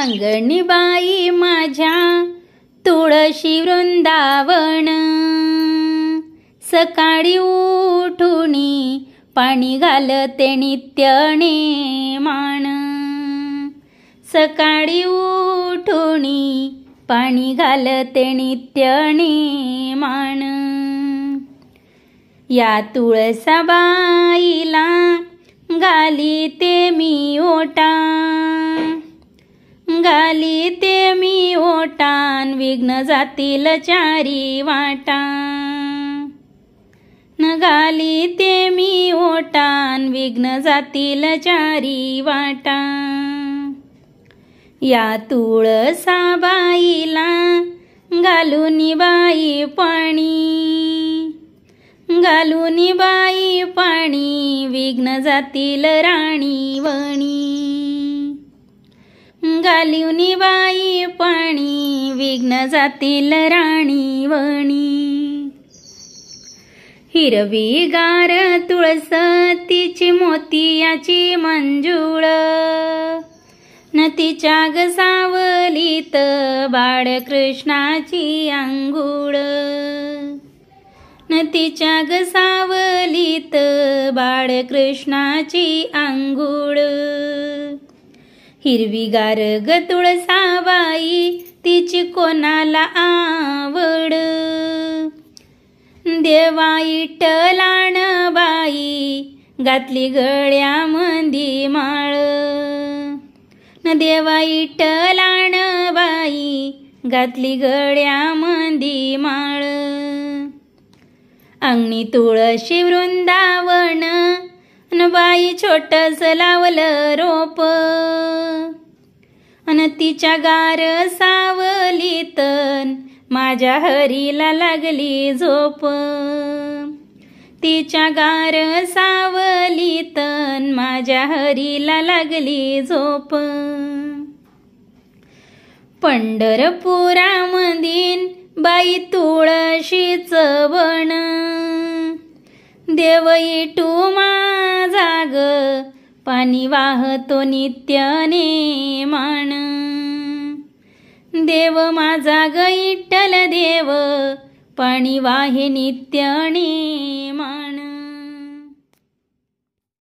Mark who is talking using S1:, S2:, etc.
S1: अंगणी बाई माझ्या तुळशी वृंदावन, सकाळी उठुनी पाणी घालते नित्य नेमान, सकाळी उठुनी पाणी घालते नित्य नेमान। या तुळसाबाईला घालीते मी ओटा, घालीते मी ओटान विघ्न जातील चारी वाटा, घालीते मी ओटान विघ्न जातील चारी वाटा। या तुळसाबाईला घालूनी बाई पाणी, घालूनी बाई पाणी विघ्न जातील राणी वणी, घालूनी बाई पाणी विघ्न जातील राणी वणी। हिरवी गार तुळस तिची मोतियाची मंजुळ, न तिच्या ग सावलीत बाळकृष्णाची अंघोळ, न तिच्या ग सावलीत बाळकृष्णाची अंघोळ। हिरवीगार ग तुळसाबाई तिची कोणाला आवड, देवा विठ्ठलान बाई घातली गळ्यामंदी माळ, न देवा विठ्ठलान बाई घातली गळ्यामंदी माळ। अंगणी तुळशी वृंदावन, न बाई छोटस लावलं रोप, अन तिच्या गार सावलीत माझ्या हरीला लागली झोप, तिच्या गार सावलीत माझ्या हरीला लागली झोप। पंढरपुरामधील बाई तुळशीच वन, देव विठू माझा ग पाणी वाहतो नित्य नेमान, देव माझा ग विठ्ठल देव पाणी वाहे नित्य नेमान।